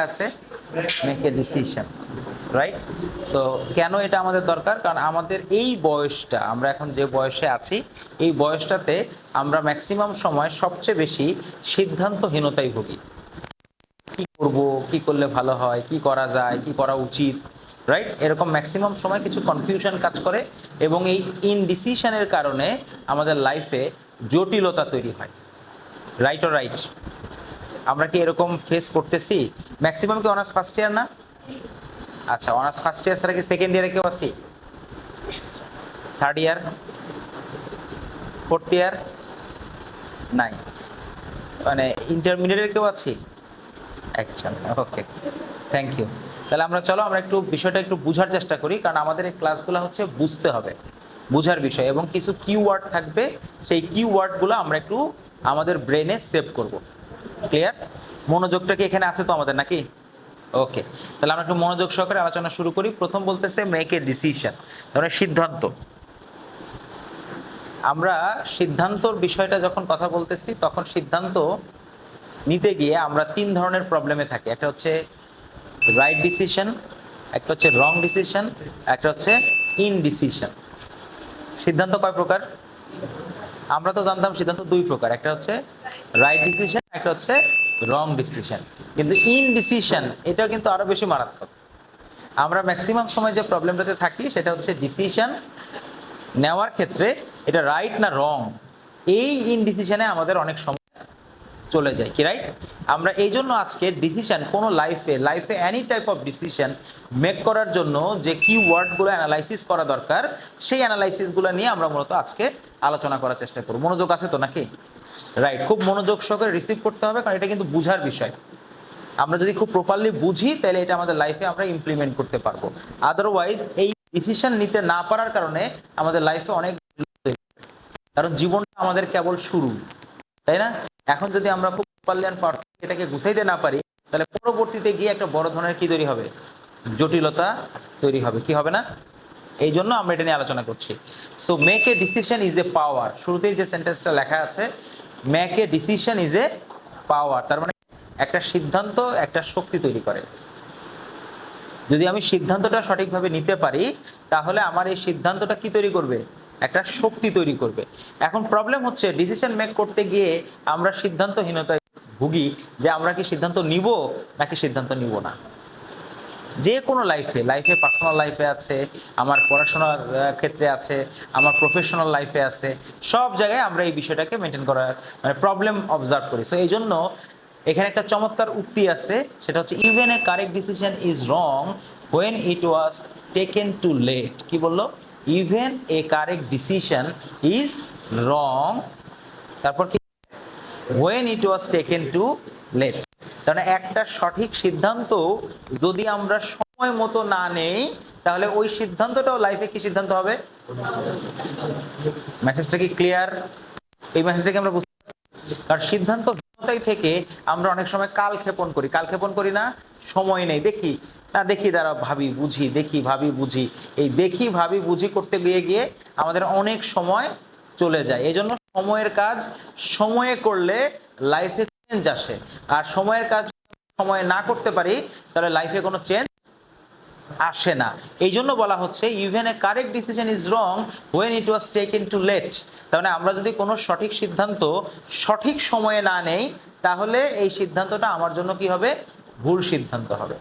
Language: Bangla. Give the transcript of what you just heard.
আছে make a decision, right? So কেন এটা আমাদের দরকার? কারণ আমাদের এই বয়সটা, আমরা এখন যে বয়সে আছি, এই বয়সটাতে আমরা ম্যাক্সিমাম সময় সবচেয়ে বেশি সিদ্ধান্তহীনতায় ভুগি। কি করব, কি করলে ভালো হয়, কি করা যায়, কি করা উচিত, রাইট? এরকম ম্যাক্সিমাম সময় কিছু কনফিউশন কাজ করে এবং এই ইনডিসিশনের কারণে আমাদের লাইফে জটিলতা তৈরি হয়, রাইট ও রাইট? আমরা কি এরকম ফেস করতেছি? ম্যাক্সিমাম কি অনার্স ফার্স্ট ইয়ার না? আচ্ছা, অনার্স ফার্স্ট ইয়ার ছাড়া কি সেকেন্ড ইয়ারে কেউ আছি? থার্ড ইয়ার, ফোর্থ ইয়ার নাই, মানে ইন্টারমিডিয়েটের কেউ আছি? একজন, ওকে, থ্যাংক ইউ। তাহলে আমরা চলো আমরা একটু বিষয়টা একটু বোঝার চেষ্টা করি, কারণ আমাদের এই ক্লাসগুলো হচ্ছে বুঝতে হবে, বোঝার বিষয়, এবং কিছু কিওয়ার্ড থাকবে, সেই কিওয়ার্ডগুলো আমরা একটু আমাদের ব্রেনে সেভ করব। ক্লিয়ার? মনোযোগটা কি এখানে আছে তো আমাদের নাকি? ওকে, তাহলে আমরা একটু মনোযোগ সহকারে আলোচনা শুরু করি। প্রথম বলতেছে মেক এ ডিসিশন, ধরো সিদ্ধান্ত। আমরা সিদ্ধান্তর বিষয়টা যখন কথা বলতেছি, তখন সিদ্ধান্ত নিতে গিয়ে আমরা তিন ধরনের প্রবলেমে থাকি। একটা হচ্ছে রাইট ডিসিশন, একটা হচ্ছে রং ডিসিশন, একটা হচ্ছে ইনডিসিশন। সিদ্ধান্ত কয় প্রকার? আমরা তো জানতাম সিদ্ধান্ত দুই প্রকার, একটা হচ্ছে রাইট ডিসিশন, একটা হচ্ছে রং ডিসিশন। কিন্তু ইনডিসিশন এটাও কিন্তু আরো বেশি মারাত্মক। আমরা ম্যাক্সিমাম সময় যে প্রবলেমটাতে থাকি সেটা হচ্ছে ডিসিশন নেওয়ার ক্ষেত্রে এটা রাইট না রং, এই ইনডিসিশনে আমাদের অনেক সময় চলে যায়, কি রাইট? আমরা এই জন্য আজকে ডিসিশন কোনো লাইফে any type of decision make করার জন্য যে কি ওয়ার্ডগুলো অ্যানালাইসিস করা দরকার, সেই অ্যানালাইসিসগুলো নিয়ে আমরা মূলত আজকে আলোচনা করার চেষ্টা করব। মনোযোগ আছে তো নাকি? রাইট, খুব মনোযোগ সহকারে রিসিভ করতে হবে, কারণ এটা কিন্তু বুঝার বিষয়। আমরা যদি খুব প্রপারলি বুঝি তাহলে এটা আমাদের লাইফে আমরা ইমপ্লিমেন্ট করতে পারবো। আদারওয়াইজ এই ডিসিশন নিতে না পারার কারণে আমাদের লাইফে অনেক, কারণ জীবনটা আমাদের কেবল শুরু, তাই না? এখন যদি আমরা খুব প্রপারলি এন্ড পারফেক্ট এটাকে গুছাইতে না পারি, তাহলে পরবর্তীতে গিয়ে একটা বড় ধরনের কি তৈরি হবে? জটিলতা তৈরি হবে, কি হবে না? এই জন্য আমরা এটা নিয়ে আলোচনা করছি। So make a decision is a power. শুরুতেই যে সেন্টেন্সটা লেখা আছে, make a decision is a power, তার মানে একটা সিদ্ধান্ত একটা শক্তি তৈরি করে। যদি আমি সিদ্ধান্তটা সঠিকভাবে নিতে পারি, তাহলে আমার এই সিদ্ধান্তটা কি তৈরি করবে? একটা শক্তি তৈরি করবে। এখন প্রবলেম হচ্ছে ডিসিশন মেক করতে গিয়ে আমরা সিদ্ধান্তহীনতায় ভুগি, যে আমরা কি সিদ্ধান্ত নিব নাকি সিদ্ধান্ত নিব না। যে কোনো লাইফে পার্সোনাল লাইফে আছে, আমার পড়াশোনার ক্ষেত্রে আছে, আমার প্রফেশনাল লাইফে আছে, সব জায়গায় আমরা এই বিষয়টাকে মেনটেন করার মানে প্রবলেম অবজার্ভ করি। সো এই জন্য এখানে একটা চমৎকার উক্তি আছে, সেটা হচ্ছে even a correct decision is wrong when it was taken too late. কি বললো? Even a correct decision is wrong, তারপর কি? When it was taken too late. তাহলে একটা সঠিক সিদ্ধান্ত যদি আমরা সময় মতো না নেই, তাহলে ওই সিদ্ধান্তটাও লাইফে কি সিদ্ধান্ত হবে? মেসেজটা কি ক্লিয়ার? এই মেসেজটাকে আমরা বুঝতে, কারণ সিদ্ধান্তহীনতাই থেকে আমরা অনেক সময় কালক্ষেপণ করি না, সময় নেই, দেখি না দেখি দ্বারা ভাবি বুঝি, দেখি ভাবি বুঝি, এই দেখি ভাবি বুঝি করতে গিয়ে গিয়ে আমাদের অনেক সময় চলে যায়। এই জন্য সময়ের কাজ সময়ে করলে লাইফে চেঞ্জ আসে, আর সময়ের কাজ সময়ে না করতে পারি তাহলে লাইফে কোনো চেঞ্জ আসে না। এই জন্য বলা হচ্ছে even a correct decision is wrong when it was taken too late. তার মানে আমরা যদি কোনো সঠিক সিদ্ধান্ত সঠিক সময়ে না নেই, তাহলে এই সিদ্ধান্তটা আমার জন্য কি হবে? ভুল সিদ্ধান্ত হবে।